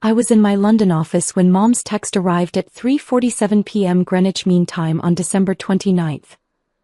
I was in my London office when Mom's text arrived at 3:47 p.m. Greenwich Mean Time on December 29th.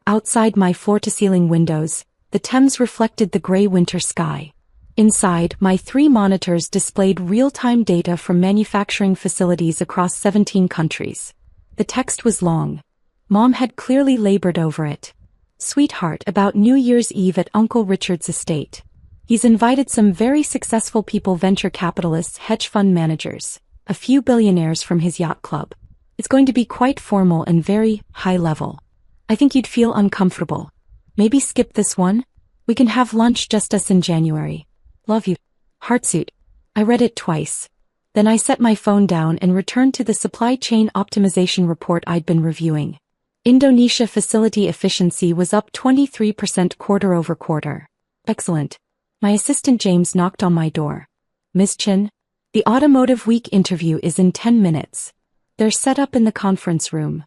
Outside my floor-to-ceiling windows, the Thames reflected the grey winter sky. Inside, my 3 monitors displayed real-time data from manufacturing facilities across 17 countries. The text was long. Mom had clearly labored over it. Sweetheart, about New Year's Eve at Uncle Richard's estate. He's invited some very successful people, venture capitalists, hedge fund managers, a few billionaires from his yacht club. It's going to be quite formal and very high level. I think you'd feel uncomfortable. Maybe skip this one? We can have lunch just us in January. Love you. Heartsuit. I read it twice. Then I set my phone down and returned to the supply chain optimization report I'd been reviewing. Indonesia facility efficiency was up 23% quarter-over-quarter. Excellent. My assistant James knocked on my door. Ms. Chin? The Automotive Week interview is in 10 minutes. They're set up in the conference room.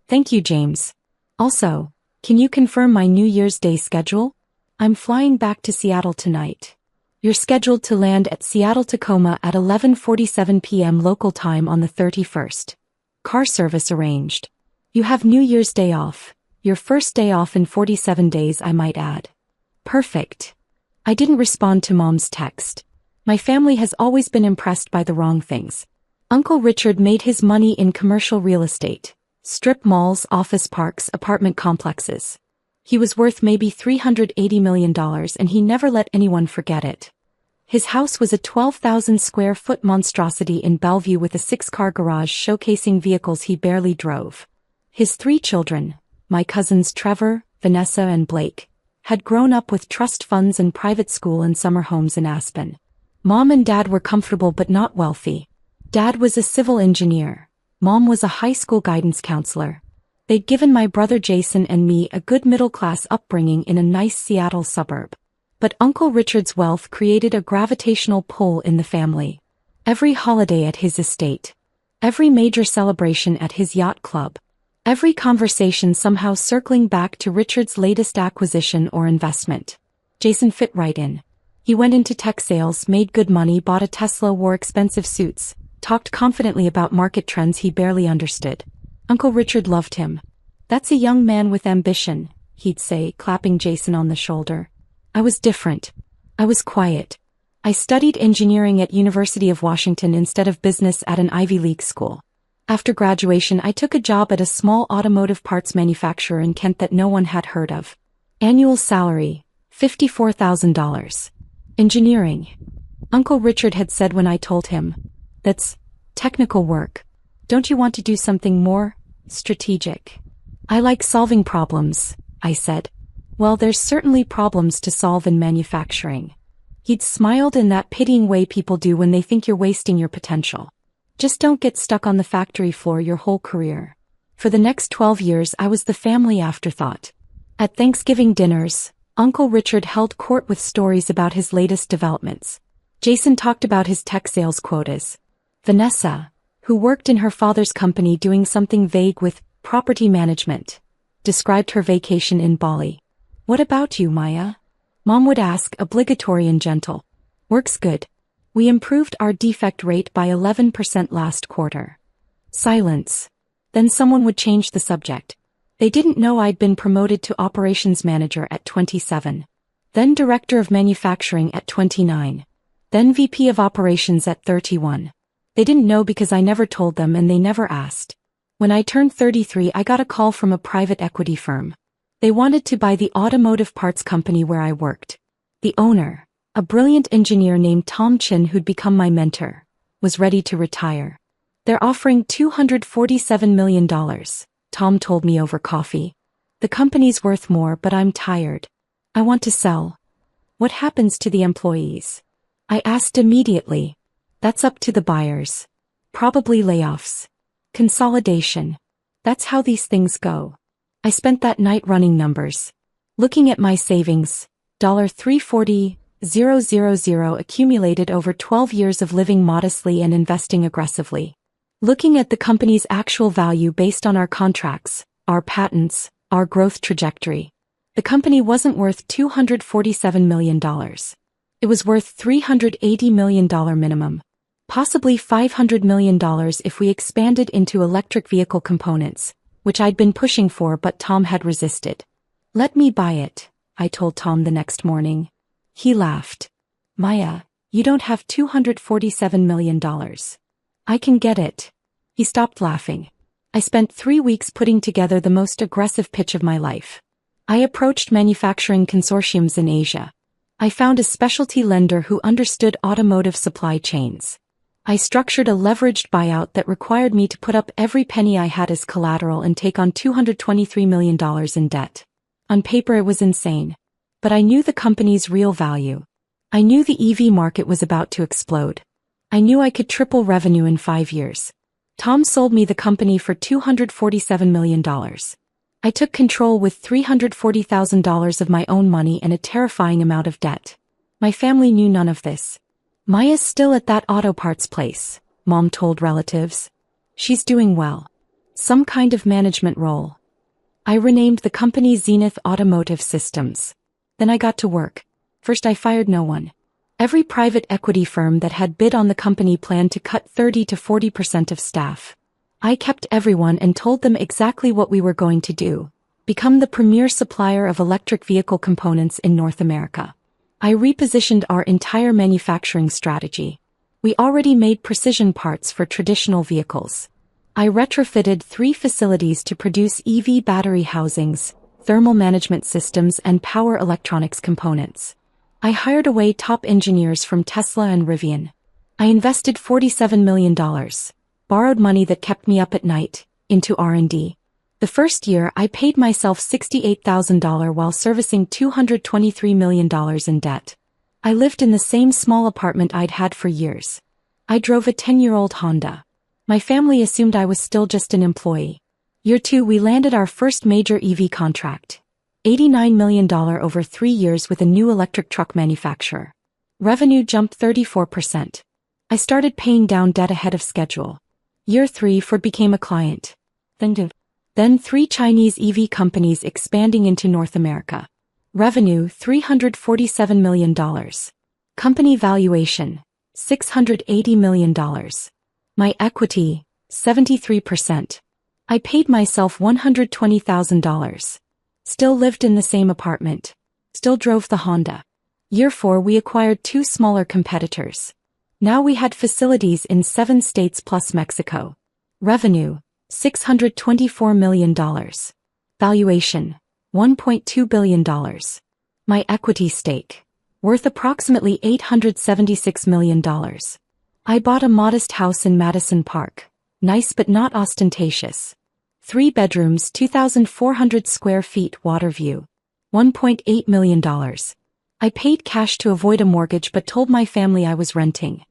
Thank you, James. Also, can you confirm my New Year's Day schedule? I'm flying back to Seattle tonight. You're scheduled to land at Seattle-Tacoma at 11:47 p.m. local time on the 31st. Car service arranged. You have New Year's Day off. Your first day off in 47 days, I might add. Perfect. I didn't respond to Mom's text. My family has always been impressed by the wrong things. Uncle Richard made his money in commercial real estate. Strip malls, office parks, apartment complexes. He was worth maybe $380 million and he never let anyone forget it. His house was a 12,000 square foot monstrosity in Bellevue with a 6-car garage showcasing vehicles he barely drove. His 3 children, my cousins Trevor, Vanessa and Blake, had grown up with trust funds and private school and summer homes in Aspen. Mom and Dad were comfortable but not wealthy. Dad was a civil engineer. Mom was a high school guidance counselor. They'd given my brother Jason and me a good middle-class upbringing in a nice Seattle suburb. But Uncle Richard's wealth created a gravitational pull in the family. Every holiday at his estate. Every major celebration at his yacht club. Every conversation somehow circling back to Richard's latest acquisition or investment. Jason fit right in. He went into tech sales, made good money, bought a Tesla, wore expensive suits, talked confidently about market trends he barely understood. Uncle Richard loved him. That's a young man with ambition, he'd say, clapping Jason on the shoulder. I was different. I was quiet. I studied engineering at University of Washington instead of business at an Ivy League school. After graduation, I took a job at a small automotive parts manufacturer in Kent that no one had heard of. Annual salary, $54,000. Engineering. Uncle Richard had said when I told him, that's technical work. Don't you want to do something more strategic? I like solving problems, I said. Well, there's certainly problems to solve in manufacturing. He'd smiled in that pitying way people do when they think you're wasting your potential. Just don't get stuck on the factory floor your whole career. For the next 12 years I was the family afterthought. At Thanksgiving dinners, Uncle Richard held court with stories about his latest developments. Jason talked about his tech sales quotas. Vanessa, who worked in her father's company doing something vague with property management, described her vacation in Bali. What about you, Maya? Mom would ask, obligatory and gentle. Works good. We improved our defect rate by 11% last quarter. Silence. Then someone would change the subject. They didn't know I'd been promoted to operations manager at 27. Then director of manufacturing at 29. Then VP of operations at 31. They didn't know because I never told them and they never asked. When I turned 33, I got a call from a private equity firm. They wanted to buy the automotive parts company where I worked. The owner, a brilliant engineer named Tom Chin who'd become my mentor, was ready to retire. They're offering $247 million, Tom told me over coffee. The company's worth more, but I'm tired. I want to sell. What happens to the employees? I asked immediately. That's up to the buyers. Probably layoffs. Consolidation. That's how these things go. I spent that night running numbers. Looking at my savings, $340,000 accumulated over 12 years of living modestly and investing aggressively. Looking at the company's actual value based on our contracts, our patents, our growth trajectory. The company wasn't worth $247 million. It was worth $380 million minimum. Possibly $500 million if we expanded into electric vehicle components, which I'd been pushing for but Tom had resisted. Let me buy it, I told Tom the next morning. He laughed. Maya, you don't have $247 million. I can get it. He stopped laughing. I spent 3 weeks putting together the most aggressive pitch of my life. I approached manufacturing consortiums in Asia. I found a specialty lender who understood automotive supply chains. I structured a leveraged buyout that required me to put up every penny I had as collateral and take on $223 million in debt. On paper it was insane. But I knew the company's real value. I knew the EV market was about to explode. I knew I could triple revenue in 5 years. Tom sold me the company for $247 million. I took control with $340,000 of my own money and a terrifying amount of debt. My family knew none of this. Maya's still at that auto parts place, Mom told relatives. She's doing well. Some kind of management role. I renamed the company Zenith Automotive Systems. Then I got to work. First I fired no one. Every private equity firm that had bid on the company planned to cut 30 to 40% of staff. I kept everyone and told them exactly what we were going to do. Become the premier supplier of electric vehicle components in North America. I repositioned our entire manufacturing strategy. We already made precision parts for traditional vehicles. I retrofitted 3 facilities to produce EV battery housings, thermal management systems and power electronics components. I hired away top engineers from Tesla and Rivian. I invested $47 million, borrowed money that kept me up at night, into R&D. The first year I paid myself $68,000 while servicing $223 million in debt. I lived in the same small apartment I'd had for years. I drove a 10-year-old Honda. My family assumed I was still just an employee. Year 2 we landed our first major EV contract. $89 million over 3 years with a new electric truck manufacturer. Revenue jumped 34%. I started paying down debt ahead of schedule. Year 3 Ford became a client. Then 3 Chinese EV companies expanding into North America. Revenue $347 million. Company valuation $680 million. My equity 73%. I paid myself $120,000. Still lived in the same apartment. Still drove the Honda. Year 4 we acquired 2 smaller competitors. Now we had facilities in 7 states plus Mexico. Revenue $624 million. Valuation $1.2 billion. My equity stake worth approximately $876 million. I bought a modest house in Madison Park. Nice but not ostentatious. 3 bedrooms, 2,400 square feet, water view. $1.8 million. I paid cash to avoid a mortgage but told my family I was renting.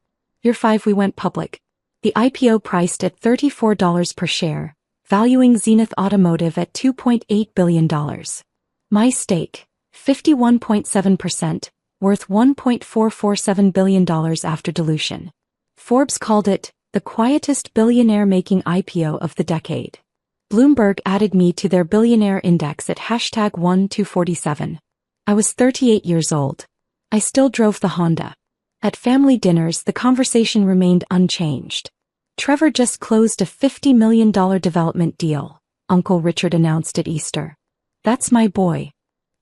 Year 5 we went public. The IPO priced at $34 per share, valuing Zenith Automotive at $2.8 billion. My stake, 51.7%, worth $1.447 billion after dilution. Forbes called it the quietest billionaire-making IPO of the decade. Bloomberg added me to their billionaire index at #1-247. I was 38 years old. I still drove the Honda. At family dinners the conversation remained unchanged. Trevor just closed a $50 million development deal, Uncle Richard announced at Easter. That's my boy.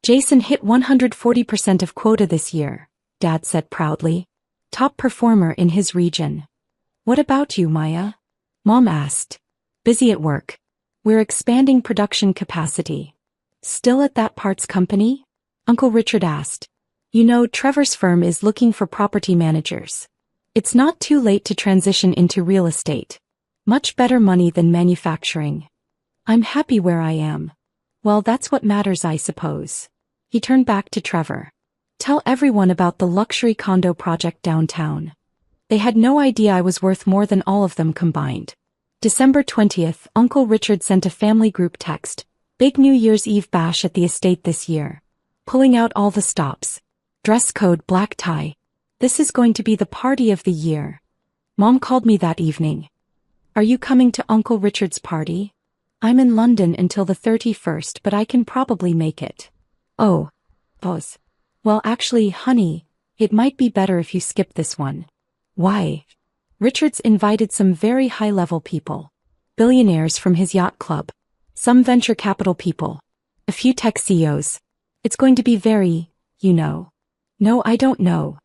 Jason hit 140% of quota this year, Dad said proudly. Top performer in his region. What about you, Maya? Mom asked. Busy at work. We're expanding production capacity. Still at that parts company? Uncle Richard asked. You know, Trevor's firm is looking for property managers. It's not too late to transition into real estate. Much better money than manufacturing. I'm happy where I am. Well, that's what matters, I suppose. He turned back to Trevor. Tell everyone about the luxury condo project downtown. They had no idea I was worth more than all of them combined. December 20th, Uncle Richard sent a family group text. Big New Year's Eve bash at the estate this year. Pulling out all the stops. Dress code black tie. This is going to be the party of the year. Mom called me that evening. Are you coming to Uncle Richard's party? I'm in London until the 31st, but I can probably make it. Oh. Pause. Well, actually, honey, it might be better if you skip this one. Why? Richards invited some very high-level people. Billionaires from his yacht club. Some venture capital people. A few tech CEOs. It's going to be very, No, I don't know.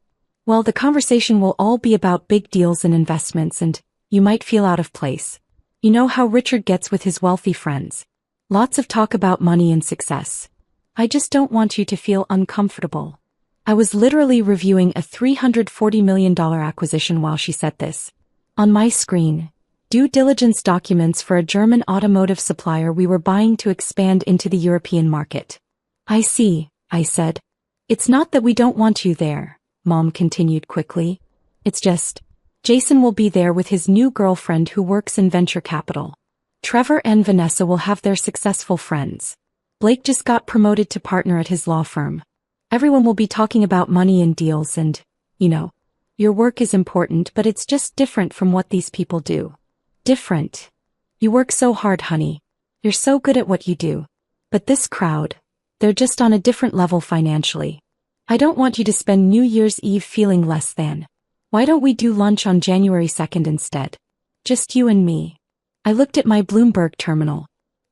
Well, the conversation will all be about big deals and investments, and you might feel out of place. You know how Richard gets with his wealthy friends. Lots of talk about money and success. I just don't want you to feel uncomfortable. I was literally reviewing a $340 million acquisition while she said this. On my screen, due diligence documents for a German automotive supplier we were buying to expand into the European market. I see, I said. It's not that we don't want you there, Mom continued quickly. It's just, Jason will be there with his new girlfriend who works in venture capital. Trevor and Vanessa will have their successful friends. Blake just got promoted to partner at his law firm. Everyone will be talking about money and deals and, your work is important, but it's just different from what these people do. Different. You work so hard, honey. You're so good at what you do. But this crowd, they're just on a different level financially. I don't want you to spend New Year's Eve feeling less than. Why don't we do lunch on January 2nd instead? Just you and me. I looked at my Bloomberg terminal.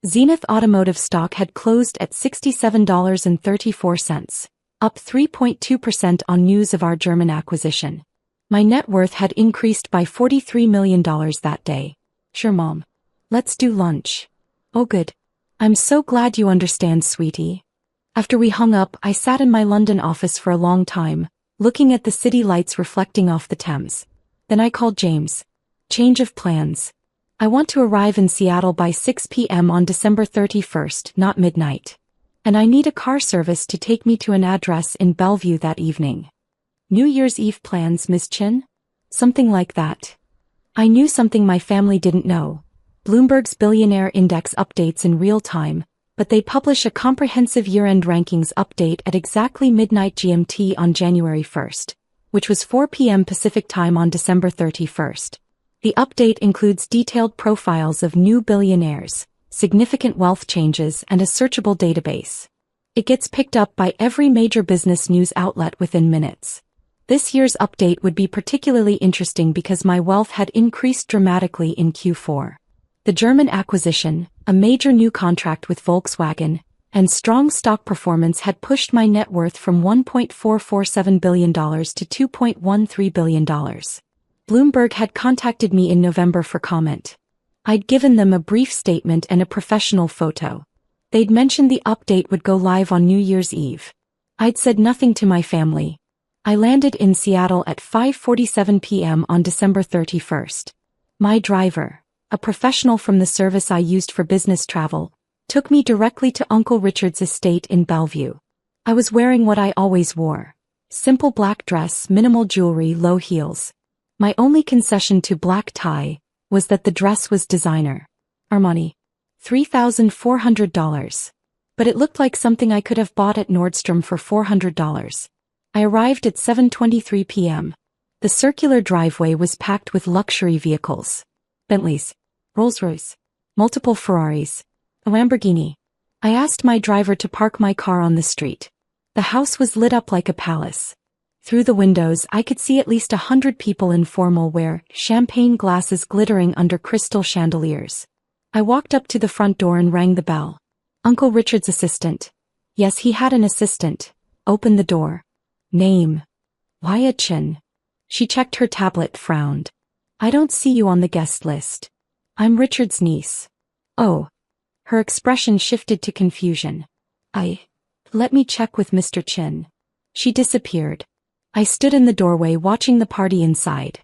Zenith Automotive stock had closed at $67.34, up 3.2% on news of our German acquisition. My net worth had increased by $43 million that day. Sure, Mom. Let's do lunch. Oh good. I'm so glad you understand, sweetie. After we hung up, I sat in my London office for a long time, looking at the city lights reflecting off the Thames. Then I called James. Change of plans. I want to arrive in Seattle by 6 p.m. on December 31st, not midnight. And I need a car service to take me to an address in Bellevue that evening. New Year's Eve plans, Miss Chin? Something like that. I knew something my family didn't know. Bloomberg's Billionaire Index updates in real time, but they publish a comprehensive year-end rankings update at exactly midnight GMT on January 1st, which was 4 p.m. Pacific Time on December 31st. The update includes detailed profiles of new billionaires, significant wealth changes, and a searchable database. It gets picked up by every major business news outlet within minutes. This year's update would be particularly interesting because my wealth had increased dramatically in Q4. The German acquisition, a major new contract with Volkswagen, and strong stock performance had pushed my net worth from $1.447 billion to $2.13 billion. Bloomberg had contacted me in November for comment. I'd given them a brief statement and a professional photo. They'd mentioned the update would go live on New Year's Eve. I'd said nothing to my family. I landed in Seattle at 5:47 p.m. on December 31st. My driver, a professional from the service I used for business travel, took me directly to Uncle Richard's estate in Bellevue. I was wearing what I always wore. Simple black dress, minimal jewelry, low heels. My only concession to black tie was that the dress was designer. Armani. $3,400. But it looked like something I could have bought at Nordstrom for $400. I arrived at 7:23 p.m. The circular driveway was packed with luxury vehicles. Bentleys, Rolls-Royce, multiple Ferraris, a Lamborghini. I asked my driver to park my car on the street. The house was lit up like a palace. Through the windows I could see at least 100 people in formal wear, champagne glasses glittering under crystal chandeliers. I walked up to the front door and rang the bell. Uncle Richard's assistant. Yes, he had an assistant. Opened the door. Name. Wyatt Chin. She checked her tablet, frowned. I don't see you on the guest list. I'm Richard's niece. Oh. Her expression shifted to confusion. Let me check with Mr. Chin. She disappeared. I stood in the doorway watching the party inside.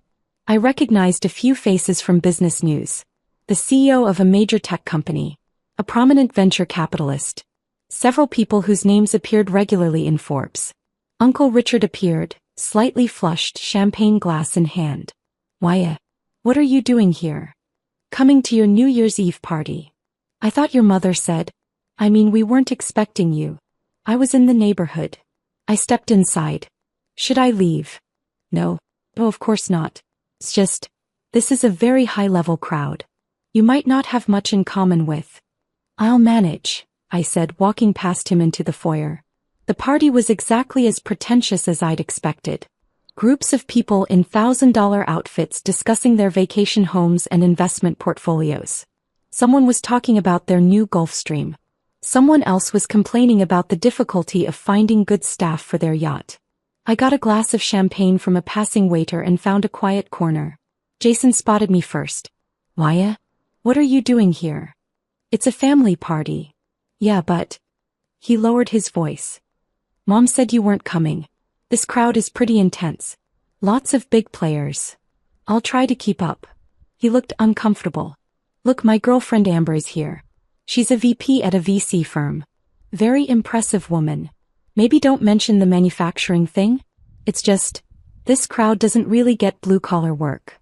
I recognized a few faces from business news. The CEO of a major tech company. A prominent venture capitalist. Several people whose names appeared regularly in Forbes. Uncle Richard appeared, slightly flushed, champagne glass in hand. Wyatt, what are you doing here? Coming to your New Year's Eve party. I thought your mother said. We weren't expecting you. I was in the neighborhood. I stepped inside. Should I leave? No. Oh, of course not. It's just, this is a very high-level crowd. You might not have much in common with. I'll manage, I said, walking past him into the foyer. The party was exactly as pretentious as I'd expected. Groups of people in $1,000 outfits discussing their vacation homes and investment portfolios. Someone was talking about their new Gulfstream. Someone else was complaining about the difficulty of finding good staff for their yacht. I got a glass of champagne from a passing waiter and found a quiet corner. Jason spotted me first. Maya? What are you doing here? It's a family party. Yeah, but... He lowered his voice. Mom said you weren't coming. This crowd is pretty intense. Lots of big players. I'll try to keep up. He looked uncomfortable. Look, my girlfriend Amber is here. She's a VP at a VC firm. Very impressive woman. Maybe don't mention the manufacturing thing? It's just, this crowd doesn't really get blue-collar work.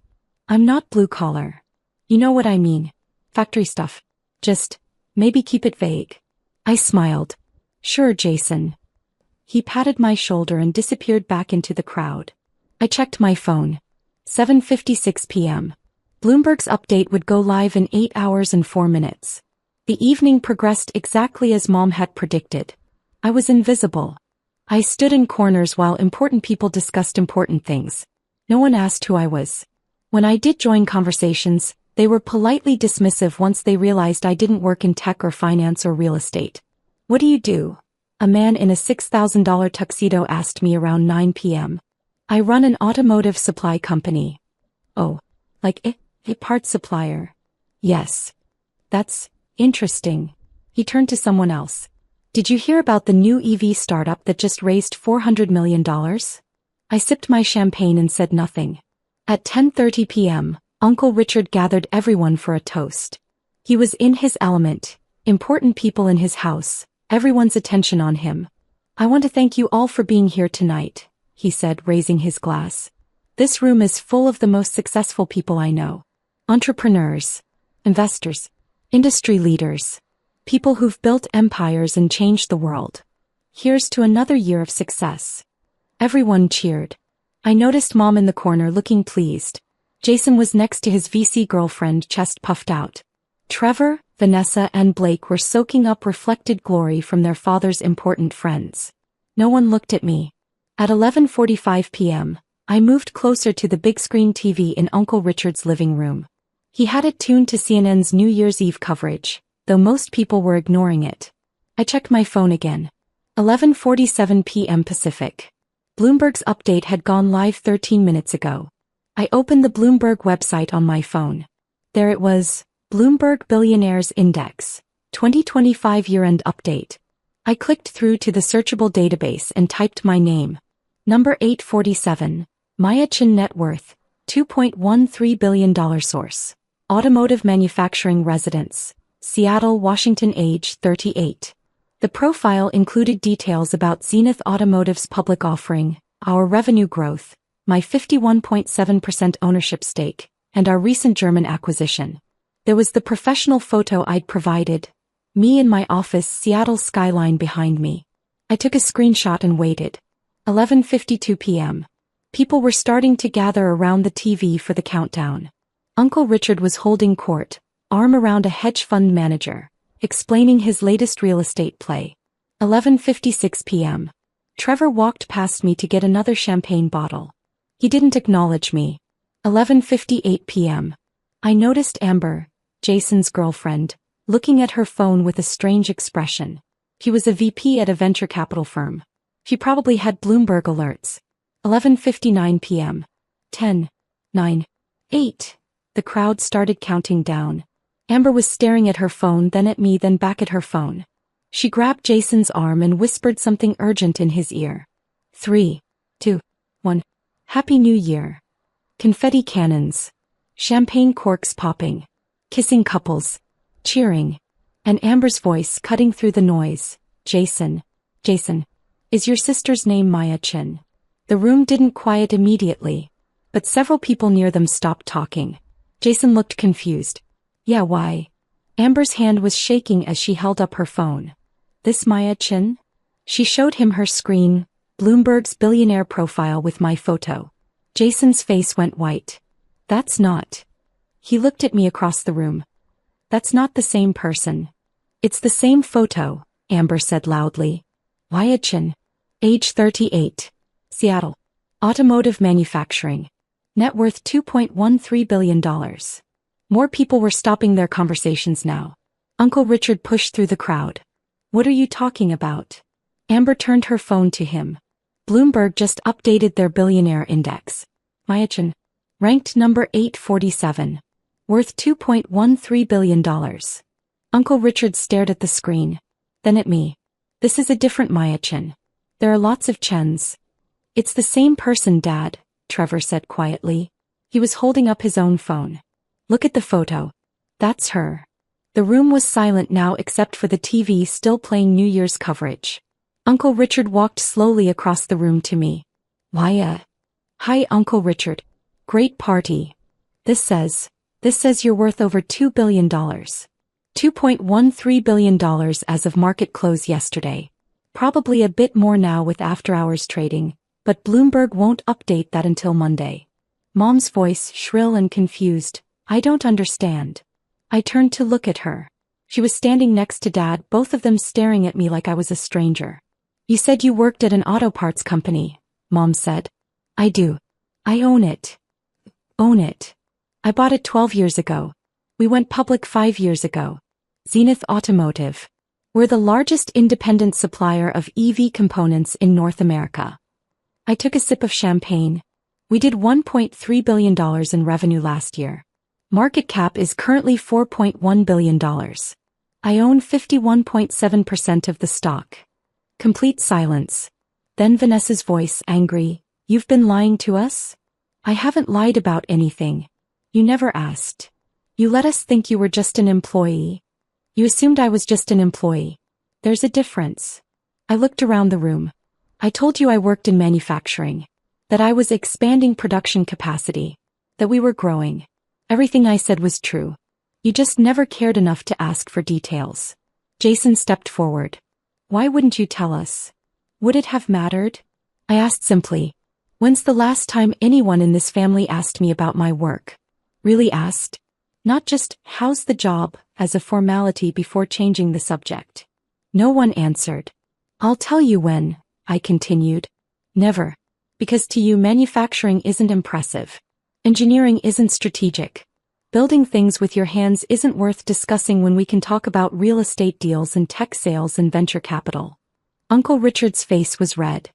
I'm not blue-collar. You know what I mean. Factory stuff. Just, maybe keep it vague. I smiled. Sure, Jason. He patted my shoulder and disappeared back into the crowd. I checked my phone. 7:56 p.m. Bloomberg's update would go live in 8 hours and 4 minutes. The evening progressed exactly as Mom had predicted. I was invisible. I stood in corners while important people discussed important things. No one asked who I was. When I did join conversations, they were politely dismissive once they realized I didn't work in tech or finance or real estate. What do you do? A man in a $6,000 tuxedo asked me around 9 p.m. I run an automotive supply company. Oh, like a parts supplier. Yes. That's interesting. He turned to someone else. Did you hear about the new EV startup that just raised $400 million? I sipped my champagne and said nothing. At 10:30 p.m., Uncle Richard gathered everyone for a toast. He was in his element, important people in his house. Everyone's attention on him. I want to thank you all for being here tonight, he said, raising his glass. This room is full of the most successful people I know. Entrepreneurs, investors, industry leaders, people who've built empires and changed the world. Here's to another year of success. Everyone cheered. I noticed Mom in the corner looking pleased. Jason was next to his VC girlfriend, chest puffed out. Trevor, Vanessa and Blake were soaking up reflected glory from their father's important friends. No one looked at me. At 11:45 p.m., I moved closer to the big screen TV in Uncle Richard's living room. He had it tuned to CNN's New Year's Eve coverage, though most people were ignoring it. I checked my phone again. 11:47 p.m. Pacific. Bloomberg's update had gone live 13 minutes ago. I opened the Bloomberg website on my phone. There it was. Bloomberg Billionaires Index, 2025 year-end update. I clicked through to the searchable database and typed my name. Number 847, Maya Chin net worth, $2.13 billion source. Automotive manufacturing residence, Seattle, Washington, age 38. The profile included details about Zenith Automotive's public offering, our revenue growth, my 51.7% ownership stake, and our recent German acquisition. There was the professional photo I'd provided, me in my office, Seattle skyline behind me. I took a screenshot and waited. 11:52 p.m. People were starting to gather around the TV for the countdown. Uncle Richard was holding court, arm around a hedge fund manager, explaining his latest real estate play. 11:56 p.m. Trevor walked past me to get another champagne bottle. He didn't acknowledge me. 11:58 p.m. I noticed Amber, Jason's girlfriend, looking at her phone with a strange expression. She was a VP at a venture capital firm. She probably had Bloomberg alerts. 11:59 p.m. 10, 9, 8. The crowd started counting down. Amber was staring at her phone, then at me, then back at her phone. She grabbed Jason's arm and whispered something urgent in his ear. 3, 2, 1. Happy New Year. Confetti cannons. Champagne corks popping. Kissing couples. Cheering. And Amber's voice cutting through the noise. Jason. Jason. Is your sister's name Maya Chin? The room didn't quiet immediately, but several people near them stopped talking. Jason looked confused. Yeah, why? Amber's hand was shaking as she held up her phone. This Maya Chin? She showed him her screen, Bloomberg's billionaire profile with my photo. Jason's face went white. That's not. He looked at me across the room. That's not the same person. It's the same photo, Amber said loudly. Maya Chin. Age 38. Seattle. Automotive manufacturing. Net worth $2.13 billion. More people were stopping their conversations now. Uncle Richard pushed through the crowd. What are you talking about? Amber turned her phone to him. Bloomberg just updated their billionaire index. Myachin. Ranked number 847. Worth $2.13 billion. Uncle Richard stared at the screen. Then at me. This is a different Myachin. There are lots of Chens. It's the same person, Dad, Trevor said quietly. He was holding up his own phone. Look at the photo. That's her. The room was silent now except for the TV still playing New Year's coverage. Uncle Richard walked slowly across the room to me. Why, Hi, Uncle Richard. Great party. This says you're worth over $2 billion. $2.13 billion as of market close yesterday. Probably a bit more now with after-hours trading, but Bloomberg won't update that until Monday. Mom's voice, shrill and confused. I don't understand. I turned to look at her. She was standing next to Dad, both of them staring at me like I was a stranger. You said you worked at an auto parts company, Mom said. I do. I own it. Own it. I bought it 12 years ago. We went public 5 years ago. Zenith Automotive. We're the largest independent supplier of EV components in North America. I took a sip of champagne. We did $1.3 billion in revenue last year. Market cap is currently $4.1 billion. I own 51.7% of the stock. Complete silence. Then Vanessa's voice, angry. You've been lying to us? I haven't lied about anything. You never asked. You let us think you were just an employee. You assumed I was just an employee. There's a difference. I looked around the room. I told you I worked in manufacturing. That I was expanding production capacity. That we were growing. Everything I said was true. You just never cared enough to ask for details. Jason stepped forward. Why wouldn't you tell us? Would it have mattered? I asked simply. When's the last time anyone in this family asked me about my work? Really asked? Not just, how's the job, as a formality before changing the subject. No one answered. I'll tell you when, I continued. Never. Because to you manufacturing isn't impressive. Engineering isn't strategic. Building things with your hands isn't worth discussing when we can talk about real estate deals and tech sales and venture capital. Uncle Richard's face was red.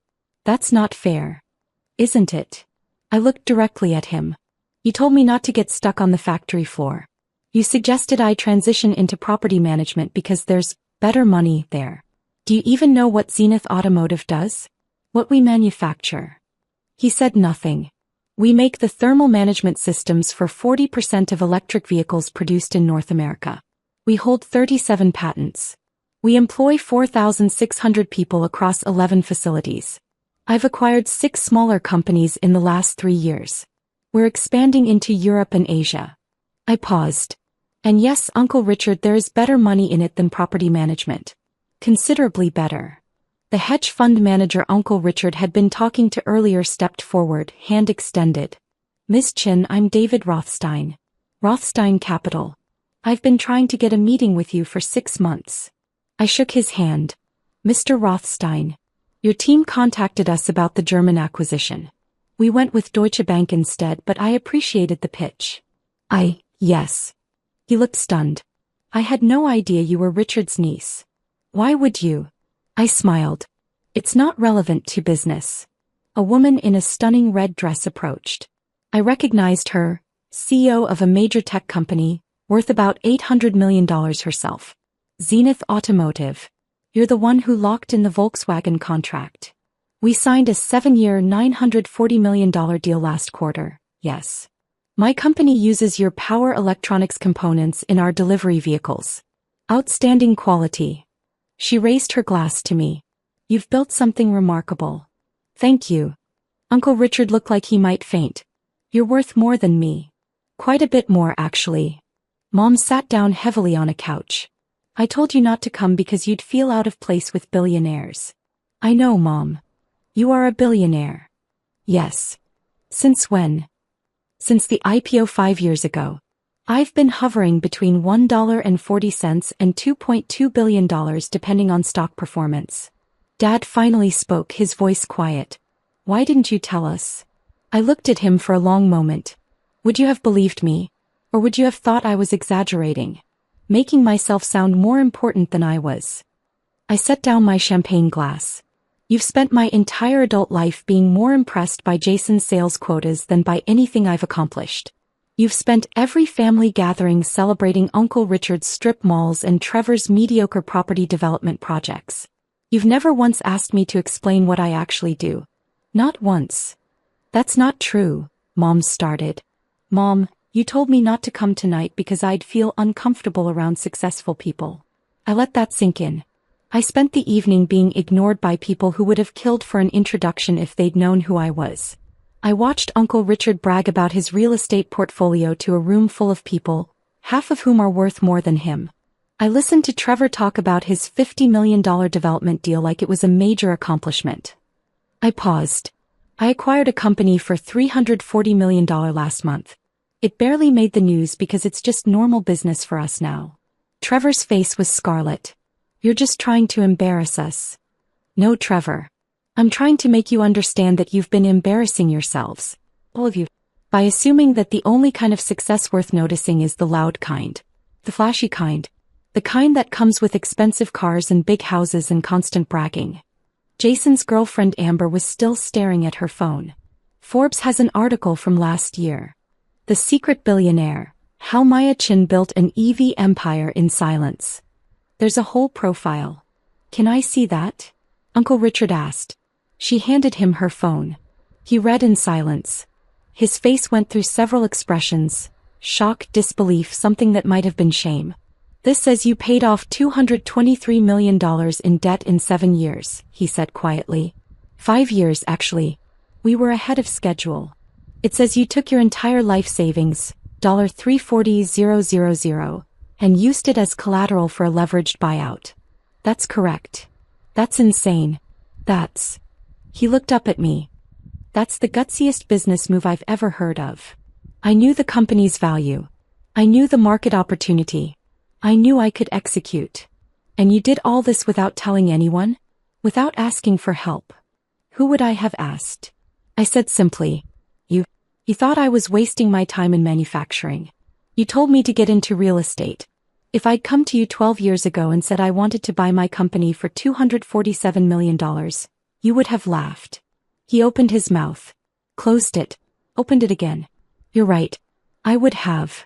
That's not fair. Isn't it? I looked directly at him. You told me not to get stuck on the factory floor. You suggested I transition into property management because there's better money there. Do you even know what Zenith Automotive does? What we manufacture? He said nothing. We make the thermal management systems for 40% of electric vehicles produced in North America. We hold 37 patents. We employ 4,600 people across 11 facilities. I've acquired 6 smaller companies in the last 3 years. We're expanding into Europe and Asia. I paused. And yes, Uncle Richard, there is better money in it than property management. Considerably better. The hedge fund manager Uncle Richard had been talking to earlier stepped forward, hand extended. Miss Chin, I'm David Rothstein. Rothstein Capital. I've been trying to get a meeting with you for 6 months. I shook his hand. Mr. Rothstein. Your team contacted us about the German acquisition. We went with Deutsche Bank instead, but I appreciated the pitch. Yes. He looked stunned. I had no idea you were Richard's niece. Why would you? I smiled. It's not relevant to business. A woman in a stunning red dress approached. I recognized her, CEO of a major tech company, worth about $800 million herself. Zenith Automotive. You're the one who locked in the Volkswagen contract. We signed a 7-year $940 million deal last quarter, yes. My company uses your power electronics components in our delivery vehicles. Outstanding quality. She raised her glass to me. You've built something remarkable. Thank you. Uncle Richard looked like he might faint. You're worth more than me. Quite a bit more, actually. Mom sat down heavily on a couch. I told you not to come because you'd feel out of place with billionaires. I know, Mom. You are a billionaire. Yes. Since when? Since the IPO 5 years ago. I've been hovering between $1.40 and $2.2 billion depending on stock performance. Dad finally spoke, his voice quiet. Why didn't you tell us? I looked at him for a long moment. Would you have believed me? Or would you have thought I was exaggerating? Making myself sound more important than I was. I set down my champagne glass. You've spent my entire adult life being more impressed by Jason's sales quotas than by anything I've accomplished. You've spent every family gathering celebrating Uncle Richard's strip malls and Trevor's mediocre property development projects. You've never once asked me to explain what I actually do. Not once. That's not true, Mom started. Mom, you told me not to come tonight because I'd feel uncomfortable around successful people. I let that sink in. I spent the evening being ignored by people who would have killed for an introduction if they'd known who I was. I watched Uncle Richard brag about his real estate portfolio to a room full of people, half of whom are worth more than him. I listened to Trevor talk about his $50 million development deal like it was a major accomplishment. I paused. I acquired a company for $340 million last month. It barely made the news because it's just normal business for us now. Trevor's face was scarlet. You're just trying to embarrass us. No, Trevor. I'm trying to make you understand that you've been embarrassing yourselves, all of you, by assuming that the only kind of success worth noticing is the loud kind, the flashy kind, the kind that comes with expensive cars and big houses and constant bragging. Jason's girlfriend Amber was still staring at her phone. Forbes has an article from last year. The Secret Billionaire, How Maya Chin Built an EV Empire in Silence. There's a whole profile. Can I see that? Uncle Richard asked. She handed him her phone. He read in silence. His face went through several expressions: shock, disbelief, something that might have been shame. This says you paid off $223 million in debt in 7 years, he said quietly. 5 years, actually. We were ahead of schedule. It says you took your entire life savings, $340,000, and used it as collateral for a leveraged buyout. That's correct. That's insane. He looked up at me. That's the gutsiest business move I've ever heard of. I knew the company's value. I knew the market opportunity. I knew I could execute. And you did all this without telling anyone? Without asking for help? Who would I have asked? I said simply, You thought I was wasting my time in manufacturing. You told me to get into real estate. If I'd come to you 12 years ago and said I wanted to buy my company for $247 million, you would have laughed. He opened his mouth, closed it, opened it again. You're right. I would have.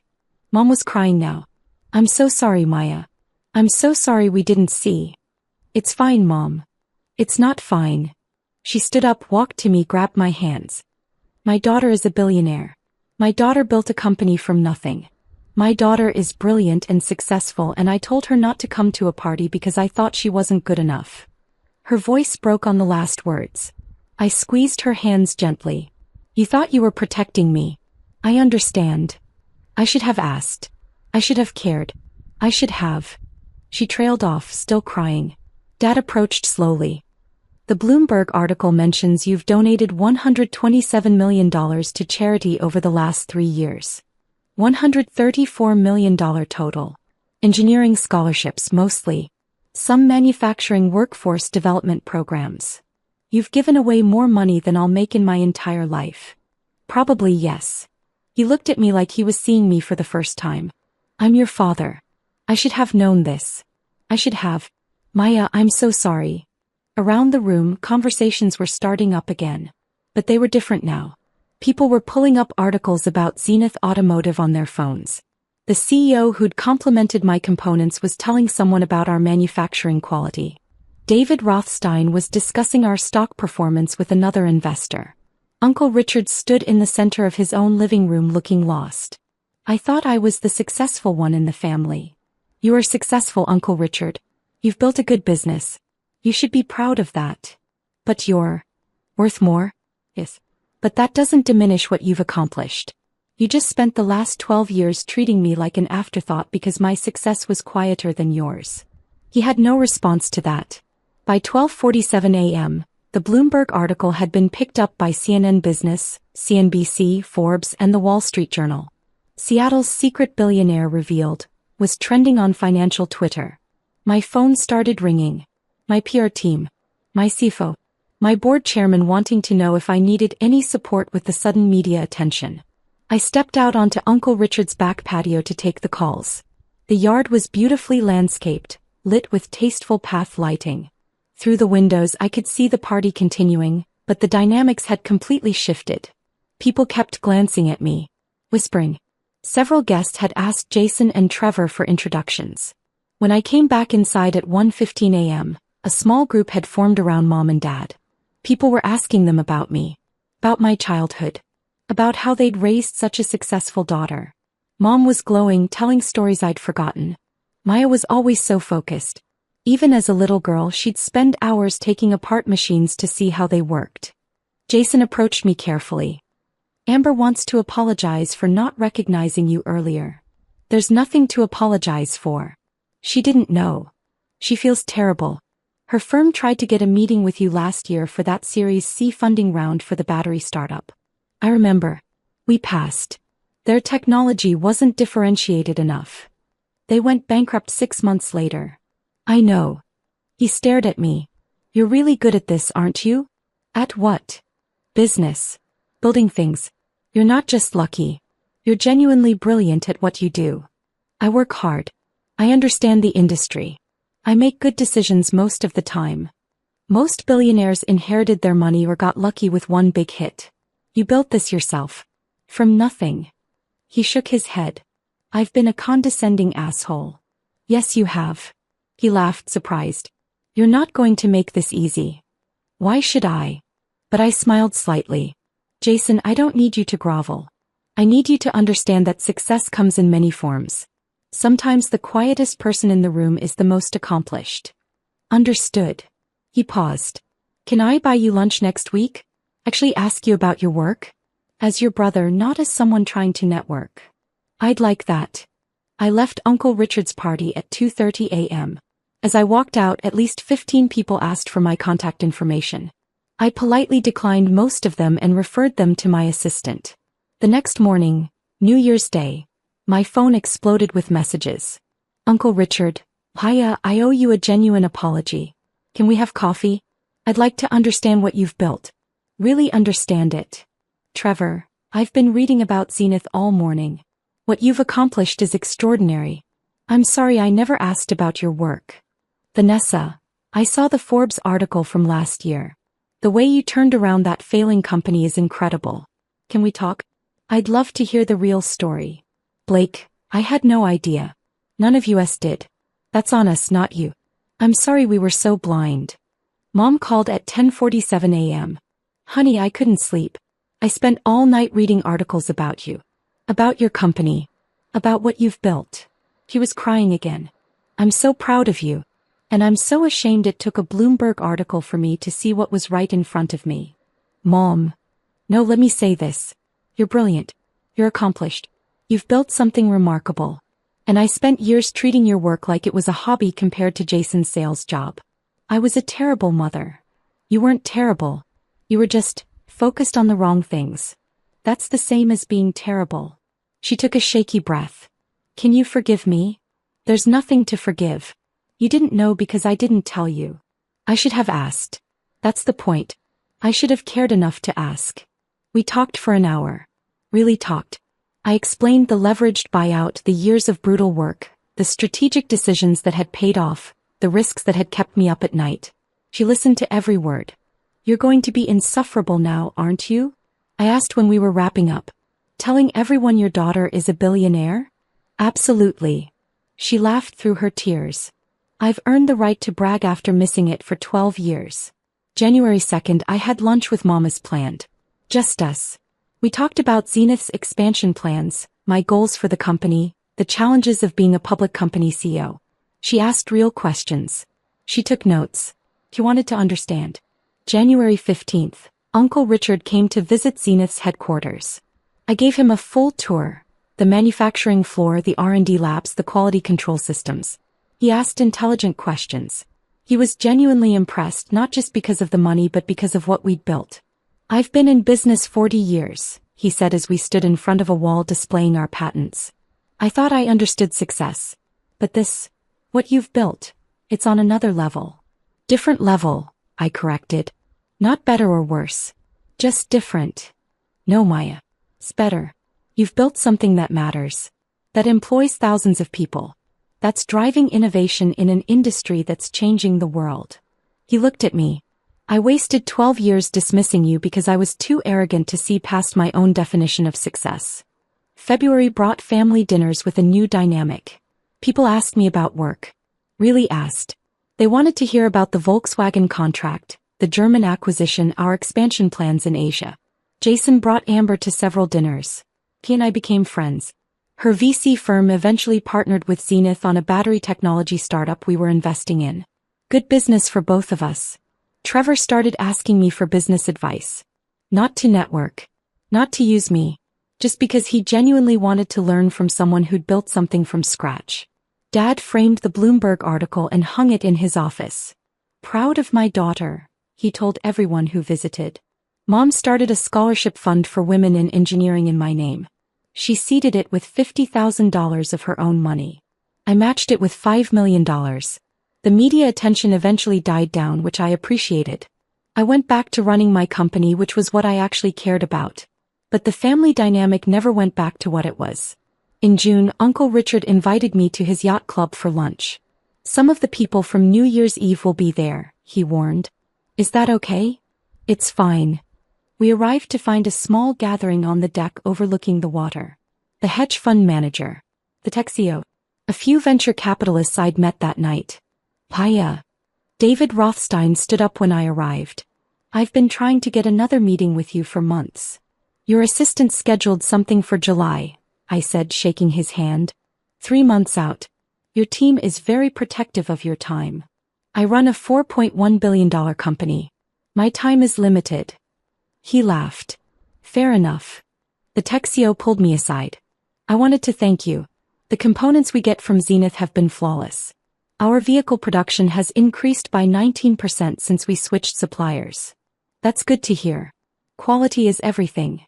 Mom was crying now. I'm so sorry, Maya. I'm so sorry we didn't see. It's fine, Mom. It's not fine. She stood up, walked to me, grabbed my hands. My daughter is a billionaire. My daughter built a company from nothing. My daughter is brilliant and successful, and I told her not to come to a party because I thought she wasn't good enough. Her voice broke on the last words. I squeezed her hands gently. You thought you were protecting me. I understand. I should have asked. I should have cared. I should have. She trailed off, still crying. Dad approached slowly. The Bloomberg article mentions you've donated $127 million to charity over the last 3 years. $134 million total. Engineering scholarships mostly. Some manufacturing workforce development programs. You've given away more money than I'll make in my entire life. Probably yes. He looked at me like he was seeing me for the first time. I'm your father. I should have known this. I should have. Maya, I'm so sorry. Around the room, conversations were starting up again. But they were different now. People were pulling up articles about Zenith Automotive on their phones. The CEO who'd complimented my components was telling someone about our manufacturing quality. David Rothstein was discussing our stock performance with another investor. Uncle Richard stood in the center of his own living room looking lost. I thought I was the successful one in the family. You are successful, Uncle Richard. You've built a good business. You should be proud of that. But you're worth more? Yes. But that doesn't diminish what you've accomplished. You just spent the last 12 years treating me like an afterthought because my success was quieter than yours. He had no response to that. By 12:47 a.m., the Bloomberg article had been picked up by CNN Business, CNBC, Forbes, and the Wall Street Journal. Seattle's secret billionaire revealed was trending on financial Twitter. My phone started ringing. My PR team. My CFO. My board chairman wanting to know if I needed any support with the sudden media attention. I stepped out onto Uncle Richard's back patio to take the calls. The yard was beautifully landscaped, lit with tasteful path lighting. Through the windows I could see the party continuing, but the dynamics had completely shifted. People kept glancing at me, whispering. Several guests had asked Jason and Trevor for introductions. When I came back inside at 1:15 a.m., a small group had formed around Mom and Dad. People were asking them about me, about my childhood, about how they'd raised such a successful daughter. Mom was glowing, telling stories I'd forgotten. Maya was always so focused. Even as a little girl, she'd spend hours taking apart machines to see how they worked. Jason approached me carefully. Amber wants to apologize for not recognizing you earlier. There's nothing to apologize for. She didn't know. She feels terrible. Her firm tried to get a meeting with you last year for that Series C funding round for the battery startup. I remember. We passed. Their technology wasn't differentiated enough. They went bankrupt 6 months later. I know. He stared at me. You're really good at this, aren't you? At what? Business. Building things. You're not just lucky. You're genuinely brilliant at what you do. I work hard. I understand the industry. I make good decisions most of the time. Most billionaires inherited their money or got lucky with one big hit. You built this yourself. From nothing. He shook his head. I've been a condescending asshole. Yes, you have. He laughed, surprised. You're not going to make this easy. Why should I? But I smiled slightly. Jason, I don't need you to grovel. I need you to understand that success comes in many forms. Sometimes the quietest person in the room is the most accomplished. Understood. He paused. Can I buy you lunch next week? Actually ask you about your work? As your brother, not as someone trying to network. I'd like that. I left Uncle Richard's party at 2:30 a.m. As I walked out, at least 15 people asked for my contact information. I politely declined most of them and referred them to my assistant. The next morning, New Year's Day, my phone exploded with messages. Uncle Richard, hiya, I owe you a genuine apology. Can we have coffee? I'd like to understand what you've built. Really understand it. Trevor, I've been reading about Zenith all morning. What you've accomplished is extraordinary. I'm sorry I never asked about your work. Vanessa, I saw the Forbes article from last year. The way you turned around that failing company is incredible. Can we talk? I'd love to hear the real story. Blake, I had no idea. None of us did. That's on us, not you. I'm sorry we were so blind. Mom called at 10:47 a.m. Honey, I couldn't sleep. I spent all night reading articles about you. About your company. About what you've built. He was crying again. I'm so proud of you. And I'm so ashamed it took a Bloomberg article for me to see what was right in front of me. Mom. No, let me say this. You're brilliant. You're accomplished. You've built something remarkable. And I spent years treating your work like it was a hobby compared to Jason's sales job. I was a terrible mother. You weren't terrible. You were just focused on the wrong things. That's the same as being terrible. She took a shaky breath. Can you forgive me? There's nothing to forgive. You didn't know because I didn't tell you. I should have asked. That's the point. I should have cared enough to ask. We talked for an hour. Really talked. I explained the leveraged buyout, the years of brutal work, the strategic decisions that had paid off, the risks that had kept me up at night. She listened to every word. You're going to be insufferable now, aren't you? I asked when we were wrapping up. Telling everyone your daughter is a billionaire? Absolutely. She laughed through her tears. I've earned the right to brag after missing it for 12 years. January 2nd, I had lunch with Mom as planned. Just us. We talked about Zenith's expansion plans, my goals for the company, the challenges of being a public company CEO. She asked real questions. She took notes. She wanted to understand. January 15th, Uncle Richard came to visit Zenith's headquarters. I gave him a full tour. The manufacturing floor, the R&D labs, the quality control systems. He asked intelligent questions. He was genuinely impressed, not just because of the money but because of what we'd built. I've been in business 40 years, he said as we stood in front of a wall displaying our patents. I thought I understood success. But this, what you've built, it's on another level. Different level, I corrected. Not better or worse. Just different. No, Maya. It's better. You've built something that matters. That employs thousands of people. That's driving innovation in an industry that's changing the world. He looked at me. I wasted 12 years dismissing you because I was too arrogant to see past my own definition of success. February brought family dinners with a new dynamic. People asked me about work. Really asked. They wanted to hear about the Volkswagen contract, the German acquisition, our expansion plans in Asia. Jason brought Amber to several dinners. He and I became friends. Her VC firm eventually partnered with Zenith on a battery technology startup we were investing in. Good business for both of us. Trevor started asking me for business advice. Not to network. Not to use me. Just because he genuinely wanted to learn from someone who'd built something from scratch. Dad framed the Bloomberg article and hung it in his office. Proud of my daughter, he told everyone who visited. Mom started a scholarship fund for women in engineering in my name. She seeded it with $50,000 of her own money. I matched it with $5 million. The media attention eventually died down, which I appreciated. I went back to running my company, which was what I actually cared about. But the family dynamic never went back to what it was. In June, Uncle Richard invited me to his yacht club for lunch. Some of the people from New Year's Eve will be there, he warned. Is that okay? It's fine. We arrived to find a small gathering on the deck overlooking the water. The hedge fund manager, the tech CEO, a few venture capitalists I'd met that night. Paya. David Rothstein stood up when I arrived. I've been trying to get another meeting with you for months. Your assistant scheduled something for July, I said, shaking his hand. 3 months out. Your team is very protective of your time. I run a $4.1 billion company. My time is limited. He laughed. Fair enough. The tech CEO pulled me aside. I wanted to thank you. The components we get from Zenith have been flawless. Our vehicle production has increased by 19% since we switched suppliers. That's good to hear. Quality is everything.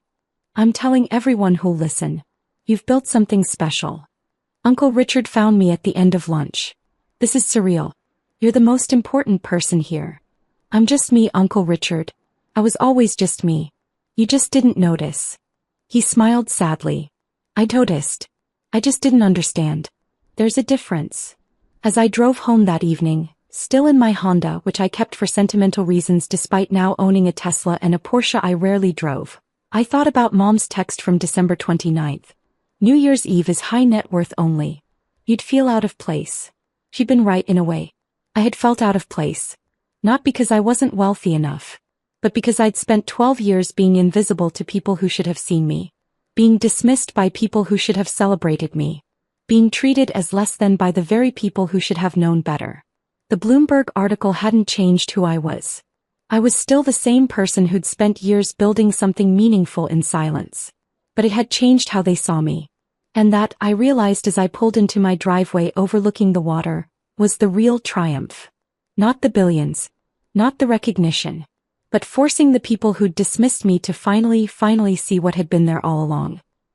I'm telling everyone who'll listen. You've built something special. Uncle Richard found me at the end of lunch. This is surreal. You're the most important person here. I'm just me, Uncle Richard. I was always just me. You just didn't notice. He smiled sadly. I noticed. I just didn't understand. There's a difference. As I drove home that evening, still in my Honda, which I kept for sentimental reasons despite now owning a Tesla and a Porsche I rarely drove, I thought about Mom's text from December 29th. New Year's Eve is high net worth only. You'd feel out of place. She'd been right in a way. I had felt out of place. Not because I wasn't wealthy enough, but because I'd spent 12 years being invisible to people who should have seen me. Being dismissed by people who should have celebrated me. Being treated as less than by the very people who should have known better. The Bloomberg article hadn't changed who I was. I was still the same person who'd spent years building something meaningful in silence. But it had changed how they saw me. And that, I realized as I pulled into my driveway overlooking the water, was the real triumph. Not the billions. Not the recognition. But forcing the people who'd dismissed me to finally see what had been there all along.